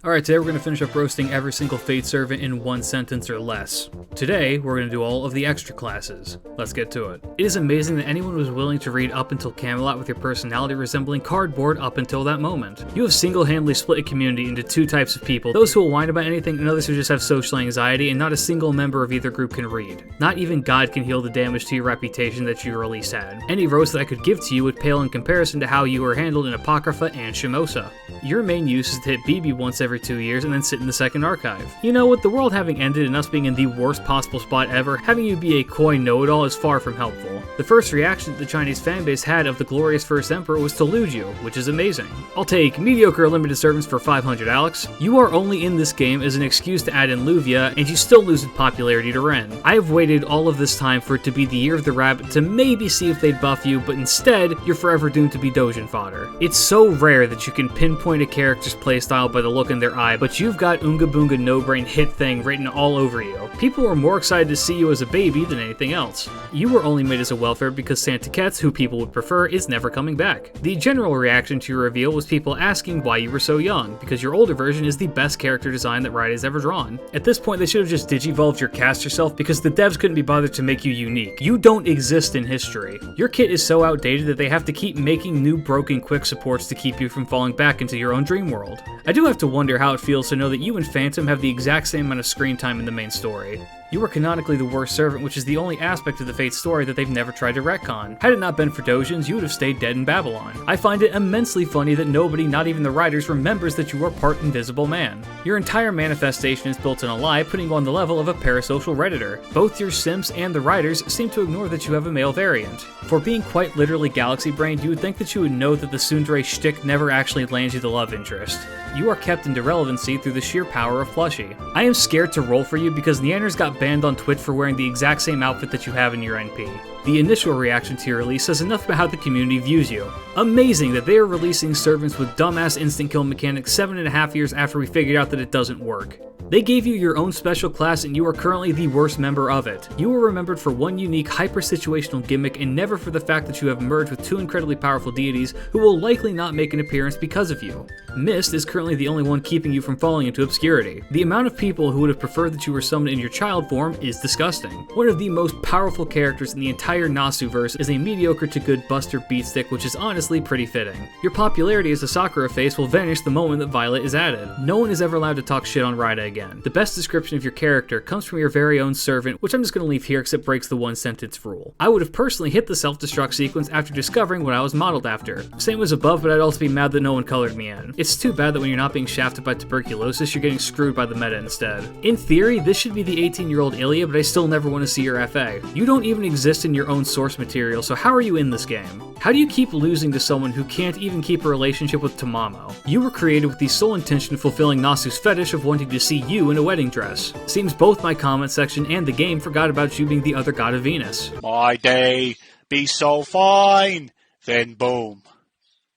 Alright, today we're going to finish up roasting every single Fate servant in one sentence or less. Today, we're going to do all of the extra classes. Let's get to it. It is amazing that anyone was willing to read up until Camelot with your personality resembling cardboard up until that moment. You have single-handedly split a community into two types of people, those who will whine about anything and others who just have social anxiety, and not a single member of either group can read. Not even God can heal the damage to your reputation that you release had. Any roast that I could give to you would pale in comparison to how you were handled in Apocrypha and Shimosa. Your main use is to hit BB once every 2 years and then sit in the second archive. You know, with the world having ended and us being in the worst possible spot ever, having you be a coy know-it-all is far from helpful. The first reaction that the Chinese fanbase had of the glorious first emperor was to lewd you, which is amazing. I'll take mediocre limited servants for 500 Alex. You are only in this game as an excuse to add in Luvia, and you still lose in popularity to Ren. I have waited all of this time for it to be the year of the rabbit to maybe see if they'd buff you, but instead, you're forever doomed to be Dojin fodder. It's so rare that you can pinpoint a character's playstyle by the look in their eye, but you've got Oonga Boonga No Brain hit thing written all over you. People were more excited to see you as a baby than anything else. You were only made as a welfare because Santa Ketz, who people would prefer, is never coming back. The general reaction to your reveal was people asking why you were so young, because your older version is the best character design that Riot has ever drawn. At this point, they should have just digivolved your cast yourself because the devs couldn't be bothered to make you unique. You don't exist in history. Your kit is so outdated that they have to keep making new broken quick supports to keep you from falling back into your own dream world. I do have to wonder how it feels to know that you and Phantom have the exact same amount of screen time in the main story. You are canonically the worst servant, which is the only aspect of the Fate story that they've never tried to retcon. Had it not been for Dojins, you would have stayed dead in Babylon. I find it immensely funny that nobody, not even the writers, remembers that you are part Invisible Man. Your entire manifestation is built on a lie, putting you on the level of a parasocial redditor. Both your simps and the writers seem to ignore that you have a male variant. For being quite literally galaxy-brained, you would think that you would know that the tsundere shtick never actually lands you the love interest. You are kept into relevancy through the sheer power of Plushie. I am scared to roll for you because Neanders got banned on Twitch for wearing the exact same outfit that you have in your NP. The initial reaction to your release says enough about how the community views you. Amazing that they are releasing servants with dumbass instant kill mechanics 7.5 years after we figured out that it doesn't work. They gave you your own special class and you are currently the worst member of it. You were remembered for one unique hyper-situational gimmick and never for the fact that you have merged with two incredibly powerful deities who will likely not make an appearance because of you. Mist is currently the only one keeping you from falling into obscurity. The amount of people who would have preferred that you were summoned in your child form is disgusting. One of the most powerful characters in the entire Nasuverse is a mediocre to good Buster Beatstick, which is honestly pretty fitting. Your popularity as a Sakura face will vanish the moment that Violet is added. No one is ever allowed to talk shit on Raida again. The best description of your character comes from your very own servant, which I'm just going to leave here because it breaks the one sentence rule. I would have personally hit the self-destruct sequence after discovering what I was modeled after. Same as above, but I'd also be mad that no one colored me in. It's too bad that when you're not being shafted by tuberculosis, you're getting screwed by the meta instead. In theory, this should be the 18-year-old Ilya, but I still never want to see your FA. You don't even exist in your own source material, so how are you in this game? How do you keep losing to someone who can't even keep a relationship with Tamamo? You were created with the sole intention of fulfilling Nasu's fetish of wanting to see you in a wedding dress. Seems both my comment section and the game forgot about you being the other god of Venus. My day be so fine, then boom.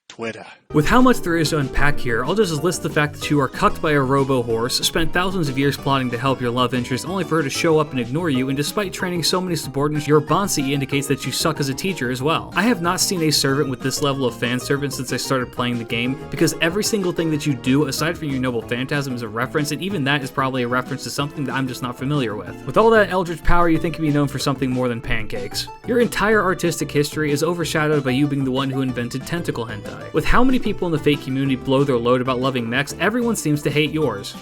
Twitter. With how much there is to unpack here, I'll just list the fact that you are cucked by a robo-horse, spent thousands of years plotting to help your love interest only for her to show up and ignore you, and despite training so many subordinates, your Bonsi indicates that you suck as a teacher as well. I have not seen a servant with this level of fan servant since I started playing the game, because every single thing that you do, aside from your noble phantasm, is a reference, and even that is probably a reference to something that I'm just not familiar with. With all that eldritch power, you think you'd be known for something more than pancakes. Your entire artistic history is overshadowed by you being the one who invented tentacle hentai. With how many people in the Fate community blow their load about loving mechs, everyone seems to hate yours.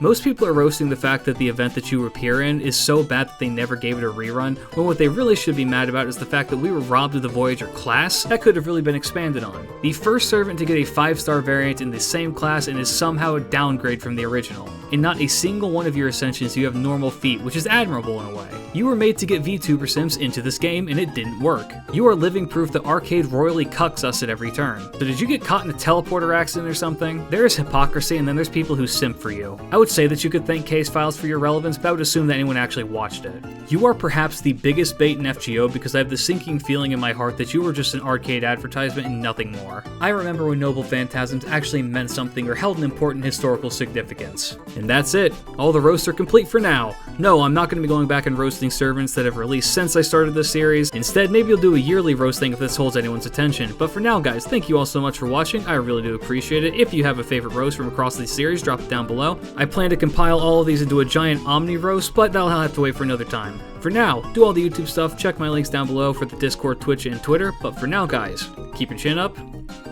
Most people are roasting the fact that the event that you appear in is so bad that they never gave it a rerun, when what they really should be mad about is the fact that we were robbed of the Voyager class that could have really been expanded on. The first servant to get a 5-star variant in the same class and is somehow a downgrade from the original. In not a single one of your ascensions you have normal feet, which is admirable in a way. You were made to get VTuber Sims into this game and it didn't work. You are living proof that Arcade royally cucks us at every turn. So did you get caught in a teleporter accident or something? There is hypocrisy and then there's people who simp for you. I would say that you could thank Case Files for your relevance, but I would assume that anyone actually watched it. You are perhaps the biggest bait in FGO because I have the sinking feeling in my heart that you were just an arcade advertisement and nothing more. I remember when Noble Phantasms actually meant something or held an important historical significance. And And that's it. All the roasts are complete for now. No, I'm not going to be going back and roasting servants that have released since I started this series. Instead, maybe I'll do a yearly roasting if this holds anyone's attention. But for now, guys, thank you all so much for watching. I really do appreciate it. If you have a favorite roast from across the series, drop it down below. I plan to compile all of these into a giant Omni roast, but that'll have to wait for another time. For now, do all the YouTube stuff, check my links down below for the Discord, Twitch, and Twitter. But for now, guys, keep your chin up.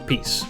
Peace.